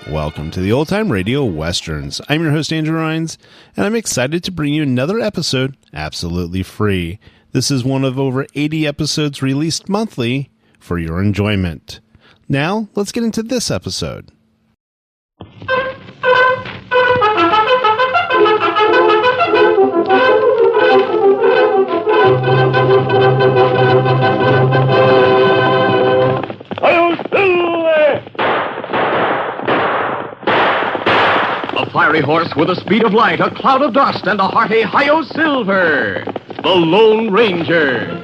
Welcome to the Old Time Radio Westerns. I'm your host, Andrew Rhynes, and I'm excited to bring you another episode absolutely free. This is one of over 80 episodes released monthly for your enjoyment. Now, let's get into this episode. A fiery horse with the speed of light, a cloud of dust, and a hearty Hi-Yo Silver, the Lone Ranger.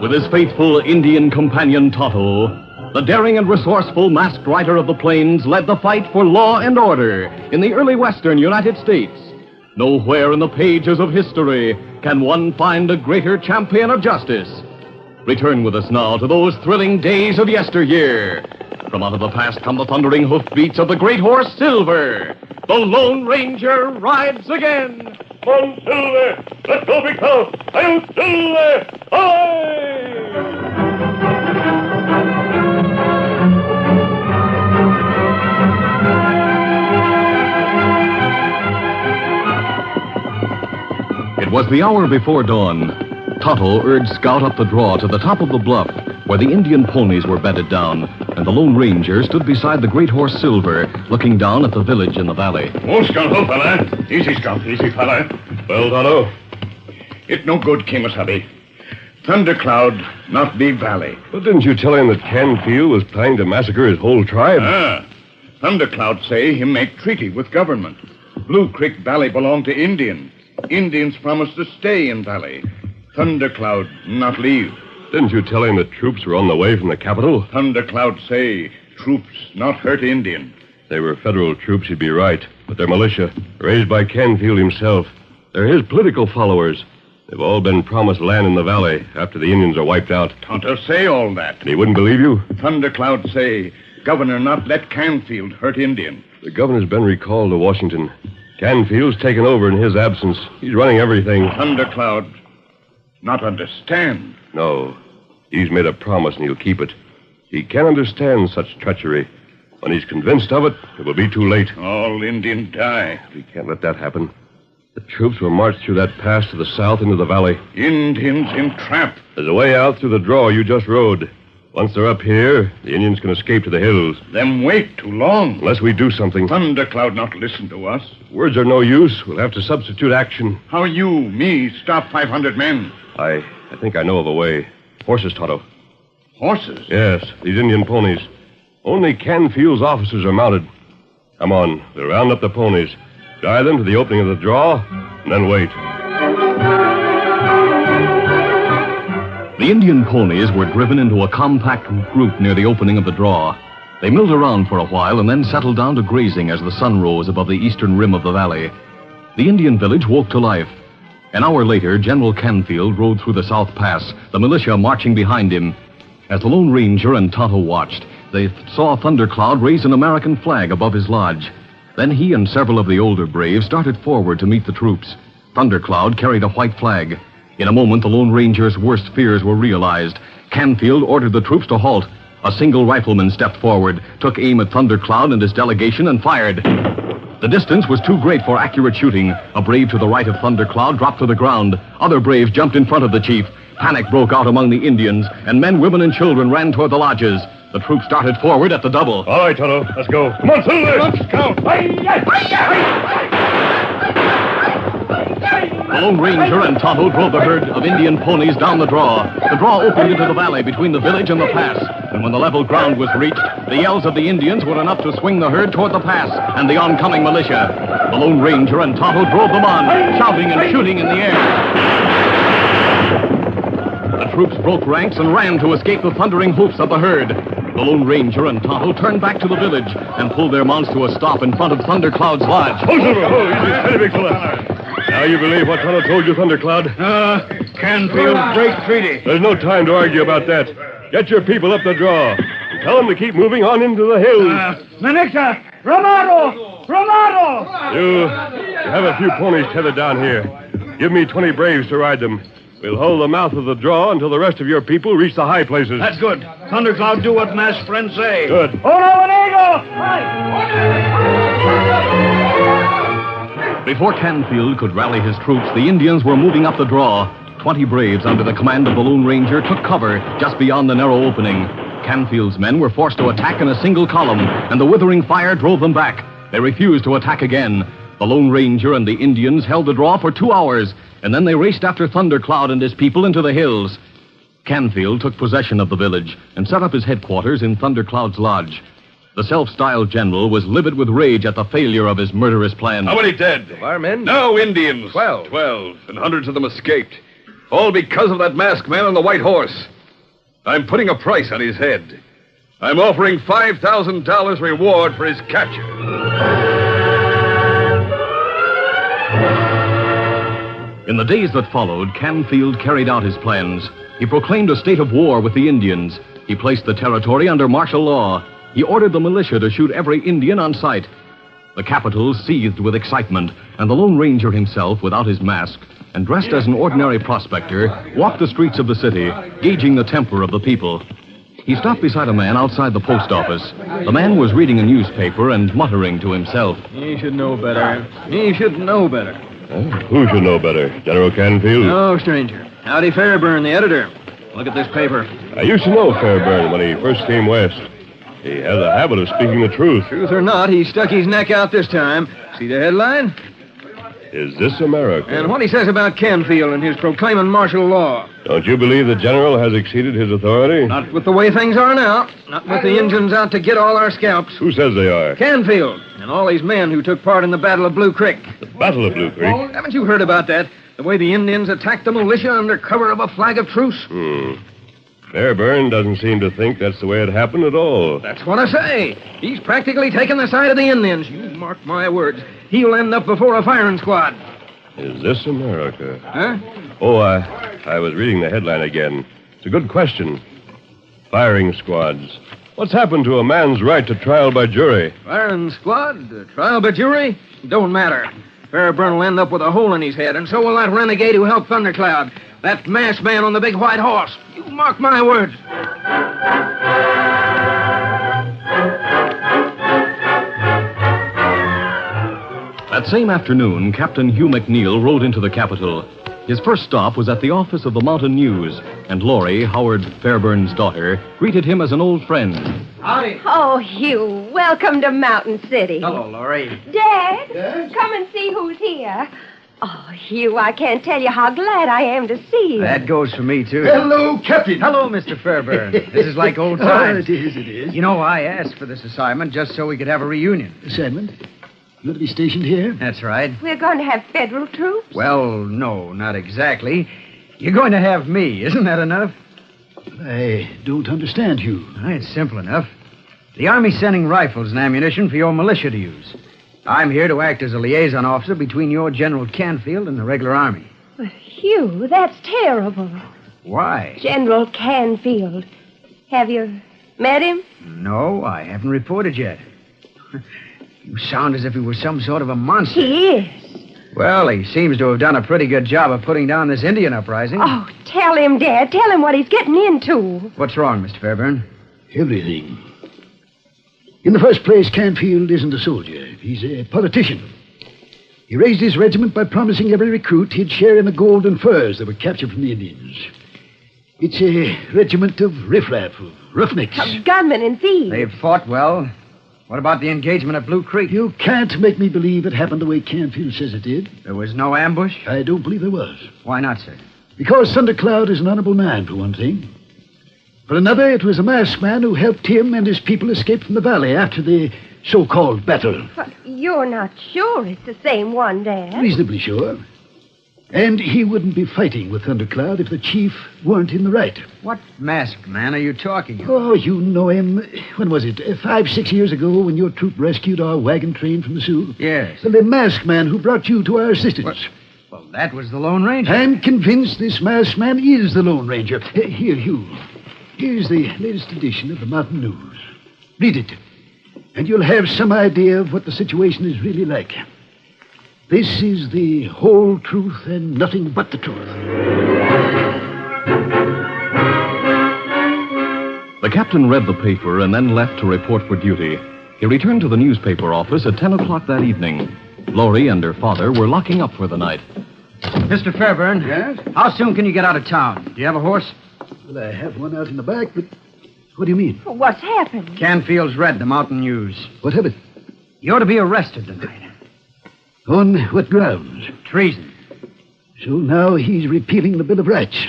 With his faithful Indian companion Tonto, the daring and resourceful masked rider of the plains led the fight for law and order in the early western United States. Nowhere in the pages of history can one find a greater champion of justice. Return with us now to those thrilling days of yesteryear. From out of the past come the thundering hoofbeats of the great horse Silver. The Lone Ranger rides again. Come on, Silver! Let's go, big fellow! Hi-yo, Silver! Hi! It was the hour before dawn. Tonto urged Scout up the draw to the top of the bluff, where the Indian ponies were bedded down, and the Lone Ranger stood beside the great horse Silver, looking down at the village in the valley. Oh, Scout, oh, fella. Easy, Scout, easy, fella. Well, Tonto, it no good, Kimasabi. Thundercloud, not Big Valley. But didn't you tell him that Canfield was planning to massacre his whole tribe? Thundercloud say he make treaty with government. Blue Creek Valley belong to Indians. Indians promised to stay in Valley. Thundercloud not leave. Didn't you tell him that troops were on the way from the capital? Thundercloud say troops not hurt Indian. If they were federal troops, he'd be right. But they're militia, raised by Canfield himself. They're his political followers. They've all been promised land in the valley after the Indians are wiped out. Tonto say all that. And he wouldn't believe you? Thundercloud say governor not let Canfield hurt Indian. The governor's been recalled to Washington. Canfield's taken over in his absence. He's running everything. Thundercloud not understand. No. He's made a promise and he'll keep it. He can't understand such treachery. When he's convinced of it, it will be too late. All Indian die. We can't let that happen. The troops will march through that pass to the south into the valley. Indians in trap. There's a way out through the draw you just rode. Once they're up here, the Indians can escape to the hills. Them wait too long. Unless we do something. Thundercloud not listen to us. Words are no use. We'll have to substitute action. How you, me, stop 500 men? I think I know of a way. Horses, Tonto. Horses? Yes, these Indian ponies. Only Canfield's officers are mounted. Come on, we'll round up the ponies. Guide them to the opening of the draw, and then wait. The Indian ponies were driven into a compact group near the opening of the draw. They milled around for a while and then settled down to grazing as the sun rose above the eastern rim of the valley. The Indian village woke to life. An hour later, General Canfield rode through the South Pass, the militia marching behind him. As the Lone Ranger and Tonto watched, they saw Thundercloud raise an American flag above his lodge. Then he and several of the older braves started forward to meet the troops. Thundercloud carried a white flag. In a moment, the Lone Ranger's worst fears were realized. Canfield ordered the troops to halt. A single rifleman stepped forward, took aim at Thundercloud and his delegation, and fired. The distance was too great for accurate shooting. A brave to the right of Thundercloud dropped to the ground. Other braves jumped in front of the chief. Panic broke out among the Indians, and men, women, and children ran toward the lodges. The troops started forward at the double. All right, Tonto, let's go. Come on, Silver! Let's count! The Lone Ranger and Tonto drove the herd of Indian ponies down the draw. The draw opened into the valley between the village and the pass. And when the level ground was reached, the yells of the Indians were enough to swing the herd toward the pass and the oncoming militia. The Lone Ranger and Tonto drove them on, shouting and shooting in the air. The troops broke ranks and ran to escape the thundering hoofs of the herd. The Lone Ranger and Tonto turned back to the village and pulled their mounts to a stop in front of Thundercloud's lodge. Oh, Silver! Oh, easy, steady, big fella. Now you believe what Tonto told you, Thundercloud? Canfield, break treaty. There's no time to argue about that. Get your people up the draw. And tell them to keep moving on into the hills. Manixa! Romano! Romano! You have a few ponies tethered down here. Give me 20 braves to ride them. We'll hold the mouth of the draw until the rest of your people reach the high places. That's good. Thundercloud, do what masked friends say. Good. Uno and eagle! Before Canfield could rally his troops, the Indians were moving up the draw. 20 braves under the command of the Lone Ranger took cover just beyond the narrow opening. Canfield's men were forced to attack in a single column, and the withering fire drove them back. They refused to attack again. The Lone Ranger and the Indians held the draw for 2 hours, and then they raced after Thundercloud and his people into the hills. Canfield took possession of the village and set up his headquarters in Thundercloud's lodge. The self-styled general was livid with rage at the failure of his murderous plan. How many dead? Our men? No, Indians. 12. 12, and hundreds of them escaped. All because of that masked man on the white horse. I'm putting a price on his head. I'm offering $5,000 reward for his capture. In the days that followed, Canfield carried out his plans. He proclaimed a state of war with the Indians. He placed the territory under martial law. He ordered the militia to shoot every Indian on sight. The capital seethed with excitement, and the Lone Ranger himself, without his mask, and dressed as an ordinary prospector, walked the streets of the city, gauging the temper of the people. He stopped beside a man outside the post office. The man was reading a newspaper and muttering to himself. He should know better. He should know better. Who should know better? General Canfield? No, stranger. Howdy, Fairburn, the editor. Look at this paper. I used to know Fairburn when he first came west. He has a habit of speaking the truth. Truth or not, he stuck his neck out this time. See the headline? Is this America? And what he says about Canfield and his proclaiming martial law. Don't you believe the general has exceeded his authority? Not with the way things are now. Not with the Injuns out to get all our scalps. Who says they are? Canfield and all these men who took part in the Battle of Blue Creek. The Battle of Blue Creek? Haven't you heard about that? The way the Indians attacked the militia under cover of a flag of truce? Fairburn doesn't seem to think that's the way it happened at all. That's what I say. He's practically taken the side of the Indians. You mark my words. He'll end up before a firing squad. Is this America? Huh? Oh, I was reading the headline again. It's a good question. Firing squads. What's happened to a man's right to trial by jury? Firing squad? Trial by jury? Don't matter. Fairburn will end up with a hole in his head, and so will that renegade who helped Thundercloud. That masked man on the big white horse. You mark my words. That same afternoon, Captain Hugh McNeil rode into the capital. His first stop was at the office of the Mountain News, and Laurie, Howard Fairburn's daughter, greeted him as an old friend. Howdy. Oh, Hugh, welcome to Mountain City. Hello, Laurie. Dad, come and see who's here. Oh, Hugh, I can't tell you how glad I am to see you. That goes for me, too. Hello, Captain. Hello, Mr. Fairburn. This is like old times. It is. You know, I asked for this assignment just so we could have a reunion. Assignment? You going to be stationed here? That's right. We're going to have federal troops. Well, no, not exactly. You're going to have me. Isn't that enough? I don't understand you. It's simple enough. The Army's sending rifles and ammunition for your militia to use. I'm here to act as a liaison officer between your General Canfield and the regular Army. But, Hugh, that's terrible. Why? General Canfield. Have you met him? No, I haven't reported yet. You sound as if he was some sort of a monster. He is. Well, he seems to have done a pretty good job of putting down this Indian uprising. Oh, tell him, Dad. Tell him what he's getting into. What's wrong, Mr. Fairburn? Everything. In the first place, Canfield isn't a soldier. He's a politician. He raised his regiment by promising every recruit he'd share in the gold and furs that were captured from the Indians. It's a regiment of riffraff, of roughnecks. Of gunmen and thieves. They've fought well. What about the engagement at Blue Creek? You can't make me believe it happened the way Canfield says it did. There was no ambush? I don't believe there was. Why not, sir? Because Thundercloud is an honorable man, for one thing. For another, it was a masked man who helped him and his people escape from the valley after the so-called battle. But you're not sure it's the same one, Dad? Reasonably sure. And he wouldn't be fighting with Thundercloud if the chief weren't in the right. What masked man are you talking about? Oh, you know him. When was it? 5-6 years ago when your troop rescued our wagon train from the Sioux? Yes. The masked man who brought you to our assistance. Well, that was the Lone Ranger. I'm convinced this masked man is the Lone Ranger. Here, Hugh. Here's the latest edition of the Mountain News. Read it, and you'll have some idea of what the situation is really like. This is the whole truth and nothing but the truth. The captain read the paper and then left to report for duty. He returned to the newspaper office at 10 o'clock that evening. Lori and her father were locking up for the night. Mr. Fairburn. Yes? How soon can you get out of town? Do you have a horse? Well, I have one out in the back, but what do you mean? What's happened? Canfield's read the Mountain News. What happened? You're to be arrested tonight. On what grounds? Treason. So now he's repealing the Bill of Rights.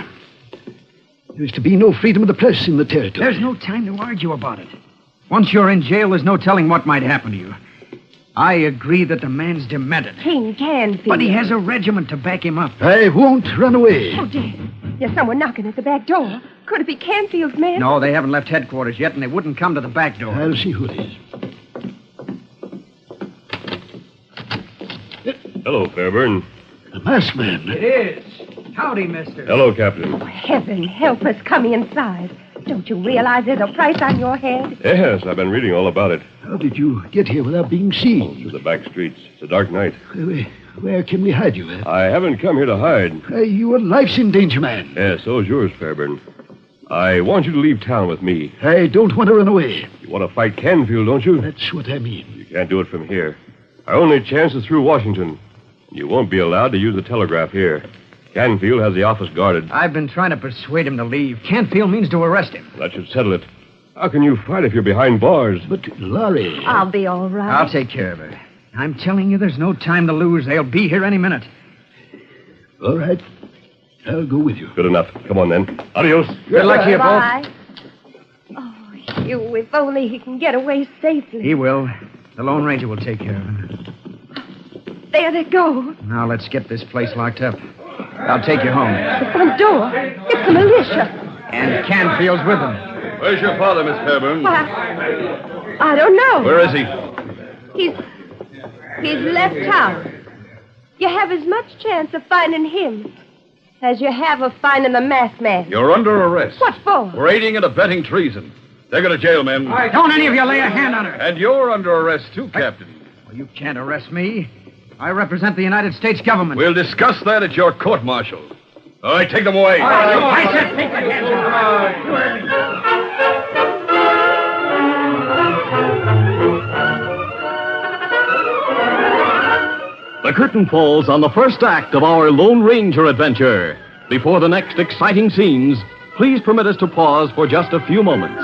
There's to be no freedom of the press in the territory. There's no time to argue about it. Once you're in jail, there's no telling what might happen to you. I agree that the man's demented. King Canfield. But he has a regiment to back him up. I won't run away. Oh, Dad. There's someone knocking at the back door. Could it be Canfield's men? No, they haven't left headquarters yet, and they wouldn't come to the back door. I'll see who it is. Hello, Fairburn. The masked man. It is. Howdy, mister. Hello, Captain. Oh, heaven help us. Come inside. Don't you realize there's a price on your head? Yes, I've been reading all about it. How did you get here without being seen? Through the back streets. It's a dark night. Where can we hide you, I haven't come here to hide. Your life's in danger, man. Yes, so is yours, Fairburn. I want you to leave town with me. I don't want to run away. You want to fight Canfield, don't you? That's what I mean. You can't do it from here. Our only chance is through Washington. You won't be allowed to use the telegraph here. Canfield has the office guarded. I've been trying to persuade him to leave. Canfield means to arrest him. That should settle it. How can you fight if you're behind bars? But, Laurie... I'll be all right. I'll take care of her. I'm telling you, there's no time to lose. They'll be here any minute. All right. I'll go with you. Good enough. Come on, then. Adios. Good luck to you both. Bye. Oh, Hugh, if only he can get away safely. He will. The Lone Ranger will take care of him. There they go. Now let's get this place locked up. I'll take you home. The front door. It's the militia. And Canfield's with them. Where's your father, Miss Fairburn? Why, I don't know. Where is he? He's left town. You have as much chance of finding him as you have of finding the masked man. You're under arrest. What for? For aiding and abetting treason. Take her to jail, men. All right, don't any of you lay a hand on her. And you're under arrest, too, Captain. Well, you can't arrest me. I represent the United States government. We'll discuss that at your court-martial. All right, take them away. All right, I said take the hands The curtain falls on the first act of our Lone Ranger adventure. Before the next exciting scenes, please permit us to pause for just a few moments.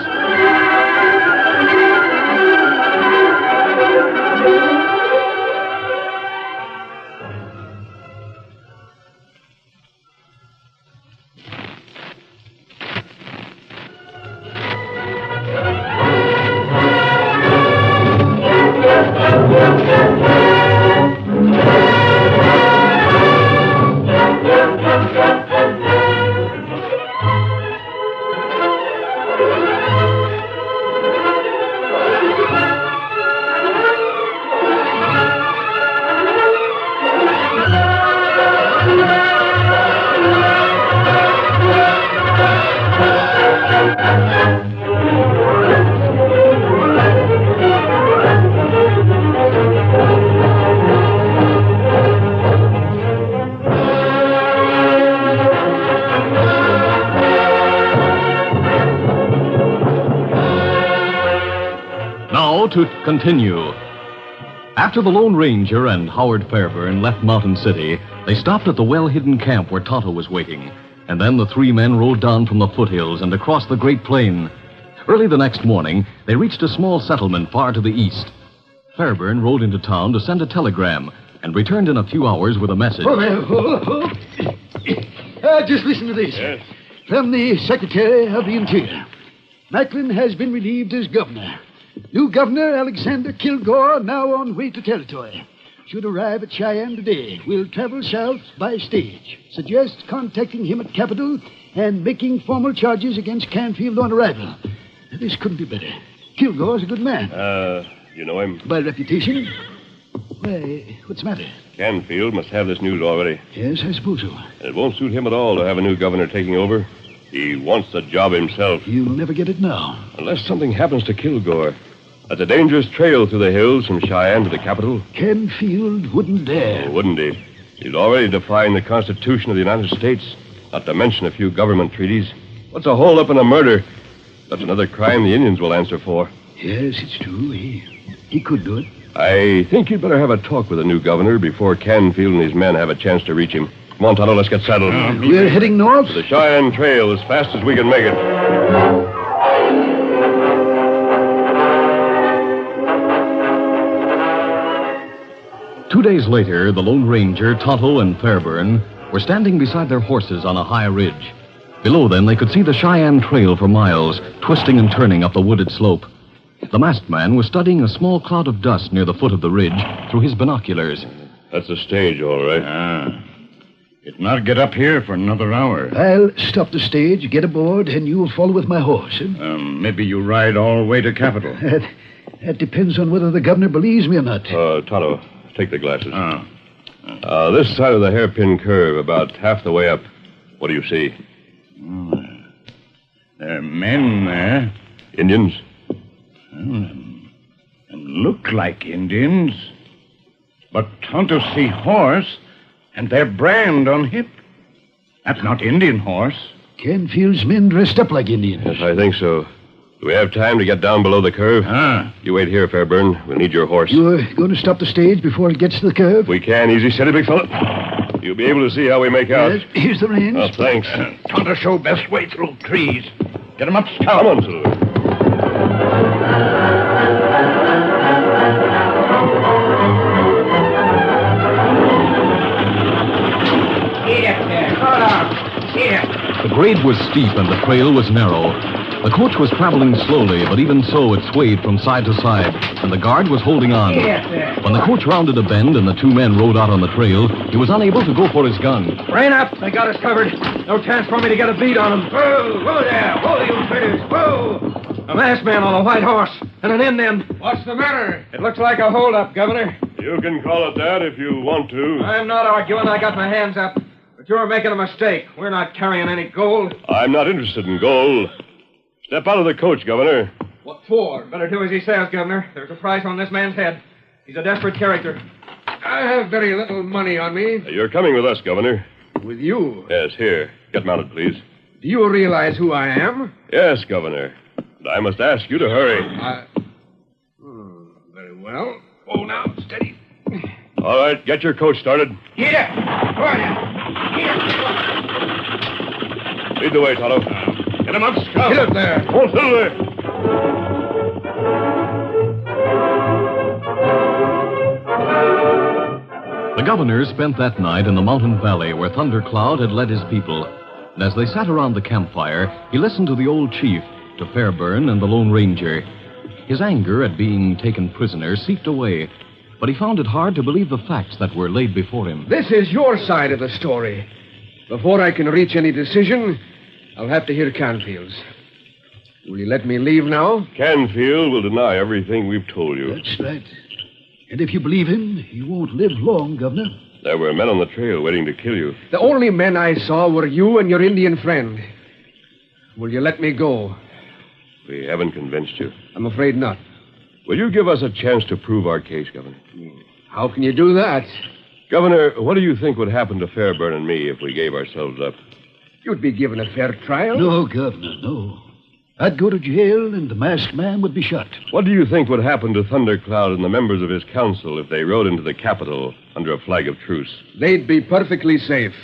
pursuit continue. After the Lone Ranger and Howard Fairburn left Mountain City, they stopped at the well-hidden camp where Tonto was waiting. And then the three men rode down from the foothills and across the Great Plain. Early the next morning, they reached a small settlement far to the east. Fairburn rode into town to send a telegram and returned in a few hours with a message. Just listen to this. Yes. From the Secretary of the Interior. Macklin has been relieved as governor. New Governor Alexander Kilgore now on way to territory. Should arrive at Cheyenne today. Will travel south by stage. Suggest contacting him at Capitol and making formal charges against Canfield on arrival. This couldn't be better. Kilgore's a good man. You know him? By reputation? Why, what's the matter? Canfield must have this news already. Yes, I suppose so. It won't suit him at all to have a new governor taking over. He wants the job himself. You'll never get it now. Unless something happens to Kilgore. That's a dangerous trail through the hills from Cheyenne to the capital. Canfield wouldn't dare. Oh, wouldn't he? He's already defying the Constitution of the United States, not to mention a few government treaties. What's a hold-up and a murder? That's another crime the Indians will answer for. Yes, it's true. He could do it. I think you'd better have a talk with the new governor before Canfield and his men have a chance to reach him. Come on, Tonto, let's get settled. We're heading north? To the Cheyenne Trail as fast as we can make it. 2 days later, the Lone Ranger, Tonto, and Fairburn were standing beside their horses on a high ridge. Below them, they could see the Cheyenne Trail for miles, twisting and turning up the wooded slope. The masked man was studying a small cloud of dust near the foot of the ridge through his binoculars. That's the stage, all right. It not get up here for another hour. I'll stop the stage, get aboard, and you'll follow with my horse. Maybe you ride all the way to Capitol. That depends on whether the governor believes me or not. Tonto, take the glasses. This side of the hairpin curve, about half the way up. What do you see? There are men there. Indians? And look like Indians. But Tonto see horse and their brand on hip. That's not Indian horse. Canfield's men dressed up like Indians. Yes, I think so. Do we have time to get down below the curve? You wait here, Fairburn. We'll need your horse. You're going to stop the stage before it gets to the curve? We can. Easy, steady, big fella. You'll be able to see how we make out. Yes, here's the reins. Oh, thanks. Tonto show best way through trees. Get him up, Scout. Come on, Silver. The grade was steep and the trail was narrow. The coach was traveling slowly, but even so it swayed from side to side, and the guard was holding on. When the coach rounded a bend and the two men rode out on the trail, he was unable to go for his gun. Rein up. They got us covered. No chance for me to get a beat on them. Whoa, whoa there. Whoa, you critters. Whoa. A masked man on a white horse and an Indian. What's the matter? It looks like a holdup, Governor. You can call it that if you want to. I'm not arguing. I got my hands up. But you're making a mistake. We're not carrying any gold. I'm not interested in gold. Step out of the coach, Governor. What for? Better do as he says, Governor. There's a price on this man's head. He's a desperate character. I have very little money on me. You're coming with us, Governor. With you? Yes, here. Get mounted, please. Do you realize who I am? Yes, Governor. But I must ask you to hurry. Very well. Oh, now, steady. All right, get your coach started. Here! Where are you? Lead the way, Tonto. Get him up, Scout. Get up there. Hold Silver. The governor spent that night in the mountain valley where Thundercloud had led his people. And as they sat around the campfire, he listened to the old chief, to Fairburn and the Lone Ranger. His anger at being taken prisoner seeped away, but he found it hard to believe the facts that were laid before him. This is your side of the story. Before I can reach any decision, I'll have to hear Canfield's. Will you let me leave now? Canfield will deny everything we've told you. That's right. And if you believe him, you won't live long, Governor. There were men on the trail waiting to kill you. The only men I saw were you and your Indian friend. Will you let me go? We haven't convinced you. I'm afraid not. Will you give us a chance to prove our case, Governor? How can you do that? Governor, what do you think would happen to Fairburn and me if we gave ourselves up? You'd be given a fair trial. No, Governor, no. I'd go to jail, and the masked man would be shot. What do you think would happen to Thundercloud and the members of his council if they rode into the capital under a flag of truce? They'd be perfectly safe.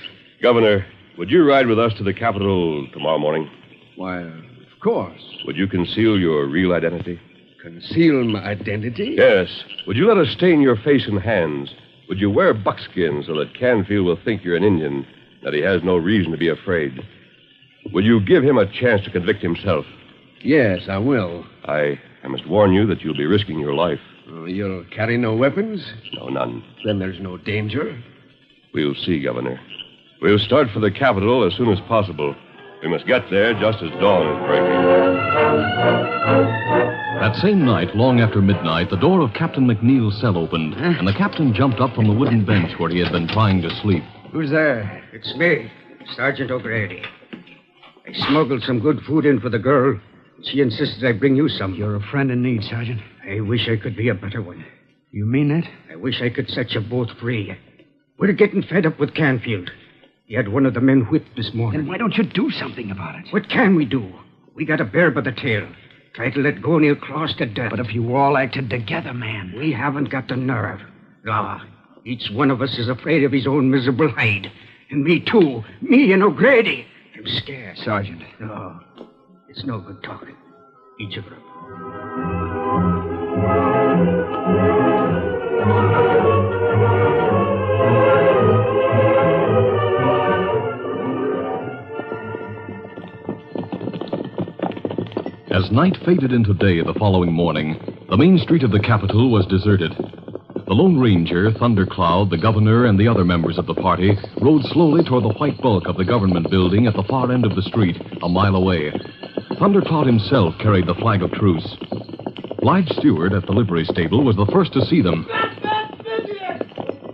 Governor, would you ride with us to the capital tomorrow morning? Why, of course. Would you conceal your real identity? Conceal my identity? Yes. Would you let us stain your face and hands? Would you wear buckskin so that Canfield will think you're an Indian, that he has no reason to be afraid? Will you give him a chance to convict himself? Yes, I will. I must warn you that you'll be risking your life. Oh, you'll carry no weapons? No, none. Then there's no danger? We'll see, Governor. We'll start for the capital as soon as possible. We must get there just as dawn is breaking. That same night, long after midnight, the door of Captain McNeil's cell opened, and the captain jumped up from the wooden bench where he had been trying to sleep. Who's there? It's me, Sergeant O'Grady. I smuggled some good food in for the girl. She insisted I bring you some. You're a friend in need, Sergeant. I wish I could be a better one. You mean that? I wish I could set you both free. We're getting fed up with Canfield. He had one of the men whipped this morning. Then why don't you do something about it? What can we do? We got a bear by the tail. Try to let go and he'll claw us to death. But if you all acted together, man. We haven't got the nerve. Each one of us is afraid of his own miserable hide. And me, too. Me and O'Grady. I'm scared. Sergeant. No, it's no good talking. Each of them. As night faded into day the following morning, the main street of the capital was deserted. The Lone Ranger, Thundercloud, the governor, and the other members of the party rode slowly toward the white bulk of the government building at the far end of the street, a mile away. Thundercloud himself carried the flag of truce. Lige Stewart at the livery stable was the first to see them.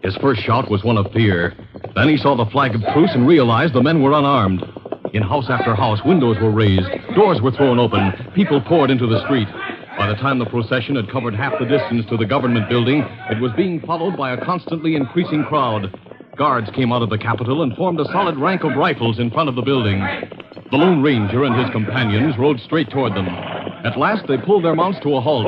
His first shout was one of fear. Then he saw the flag of truce and realized the men were unarmed. In house after house, windows were raised, doors were thrown open, people poured into the street. By the time the procession had covered half the distance to the government building, it was being followed by a constantly increasing crowd. Guards came out of the Capitol and formed a solid rank of rifles in front of the building. The Lone Ranger and his companions rode straight toward them. At last, they pulled their mounts to a halt.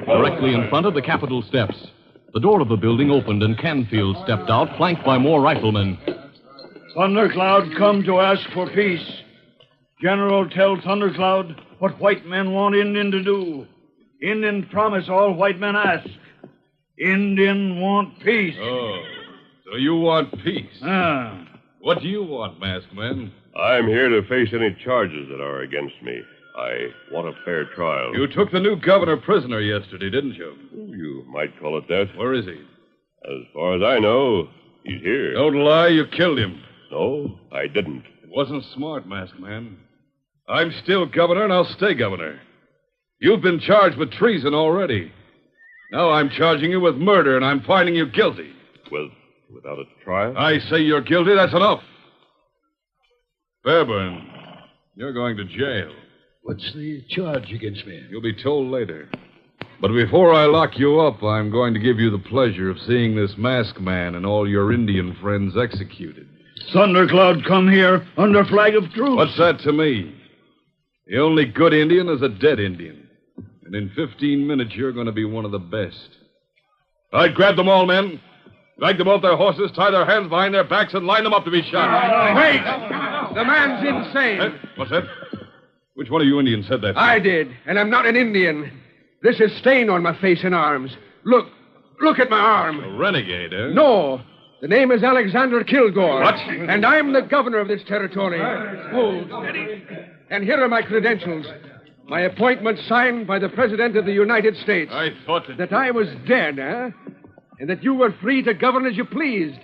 Directly in front of the Capitol steps. The door of the building opened and Canfield stepped out, flanked by more riflemen. Thundercloud come to ask for peace. General tell Thundercloud what white men want Indian to do. Indian promise all white men ask. Indian want peace. Oh, so you want peace? What do you want, masked man? I'm here to face any charges that are against me. I want a fair trial. You took the new governor prisoner yesterday, didn't you? You might call it that. Where is he? As far as I know, he's here. Don't lie, you killed him. No, I didn't. It wasn't smart, masked man. I'm still governor, and I'll stay governor. You've been charged with treason already. Now I'm charging you with murder, and I'm finding you guilty. Without a trial? I say you're guilty, that's enough. Fairburn, you're going to jail. What's the charge against me? You'll be told later. But before I lock you up, I'm going to give you the pleasure of seeing this masked man and all your Indian friends executed. Thundercloud come here under flag of truce. What's that to me? The only good Indian is a dead Indian. And in 15 minutes, you're going to be one of the best. All right, grab them all, men. Drag them off their horses, tie their hands behind their backs, and line them up to be shot. Wait! The man's insane. What's that? Which one of you Indians said that? I did, and I'm not an Indian. This is stain on my face and arms. Look at my arm. A renegade, eh? No. The name is Alexander Kilgore. What? And I'm the governor of this territory. Hold. And here are my credentials. My appointment signed by the President of the United States. I thought that I was dead, eh? And that you were free to govern as you pleased.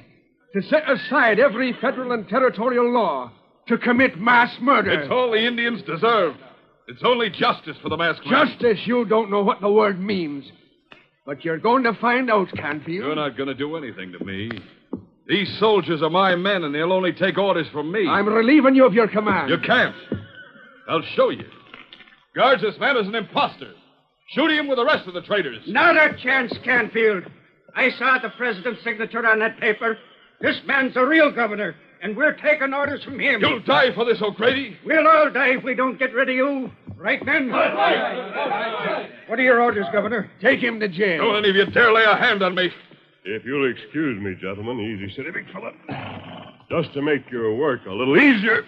To set aside every federal and territorial law. To commit mass murder. It's all the Indians deserve. It's only justice for the masked man. Justice? You don't know what the word means. But you're going to find out, Canfield. You're not going to do anything to me. These soldiers are my men, and they'll only take orders from me. I'm relieving you of your command. You can't. I'll show you. Guards, this man is an imposter. Shoot him with the rest of the traitors. Not a chance, Canfield. I saw the president's signature on that paper. This man's a real governor, and we're taking orders from him. You'll die for this, O'Grady. We'll all die if we don't get rid of you. Right, men? What are your orders, Governor? Take him to jail. Don't any of you dare lay a hand on me. If you'll excuse me, gentlemen. Easy, steady, big fella. Just to make your work a little easier.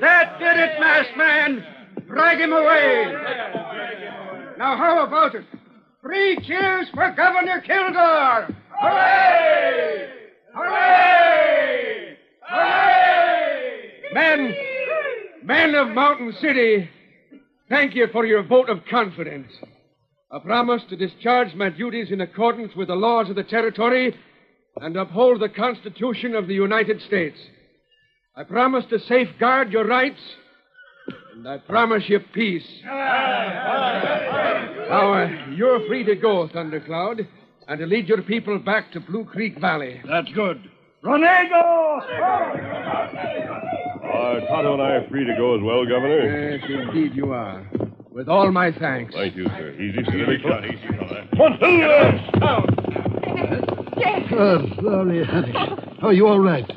That did it, masked man. Drag him away. Now, how about it? 3 cheers for Governor Kilgore! Hooray! Hooray! Hooray! Men of Mountain City, thank you for your vote of confidence. I promise to discharge my duties in accordance with the laws of the territory and uphold the Constitution of the United States. I promise to safeguard your rights, and I promise you peace. Now, you're free to go, Thundercloud, and to lead your people back to Blue Creek Valley. That's good. Ronego! Tonto and I are free to go as well, Governor. Yes, indeed you are. With all my thanks. Thank you, sir. Easy, steady, big fella. Easy, fella. Glory, honey. Are you all right?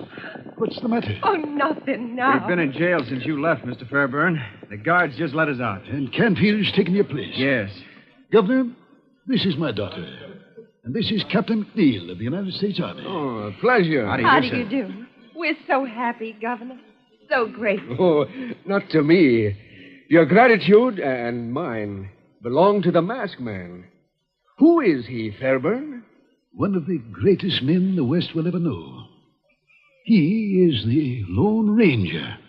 What's the matter? Oh, nothing now. We've been in jail since you left, Mr. Fairburn. The guards just let us out. And Canfield's taken your place? Yes. Governor, this is my daughter. And this is Captain McNeil of the United States Army. Oh, a pleasure. How do you do? We're so happy, Governor. So grateful. Oh, not to me. Your gratitude and mine belong to the masked man. Who is he, Fairburn? One of the greatest men the West will ever know. He is the Lone Ranger.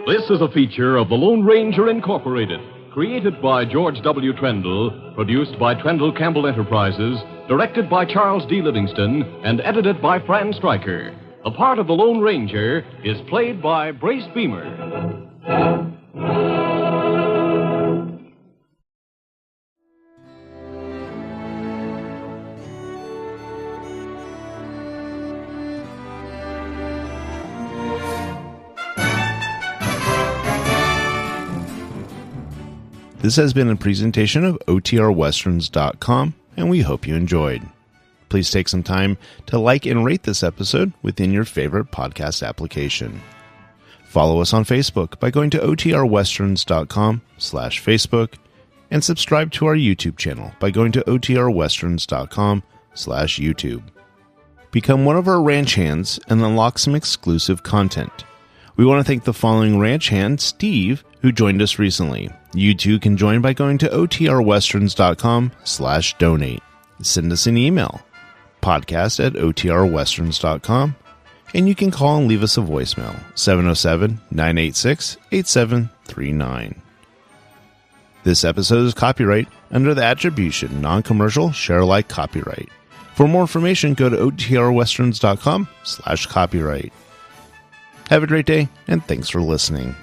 This is a feature of the Lone Ranger Incorporated, created by George W. Trendle, produced by Trendle Campbell Enterprises, directed by Charles D. Livingston, and edited by Fran Stryker. The part of the Lone Ranger is played by Brace Beamer. This has been a presentation of OTRWesterns.com, and we hope you enjoyed. Please take some time to like and rate this episode within your favorite podcast application. Follow us on Facebook by going to OTRWesterns.com/Facebook, and subscribe to our YouTube channel by going to OTRWesterns.com/YouTube. Become one of our ranch hands and unlock some exclusive content. We want to thank the following ranch hand, Steve, who joined us recently. You too can join by going to OTRWesterns.com/donate. Send us an email, podcast@OTRWesterns.com, and you can call and leave us a voicemail, 707-986-8739. This episode is copyright under the attribution, non-commercial, share-alike copyright. For more information, go to OTRWesterns.com/copyright. Have a great day, and thanks for listening.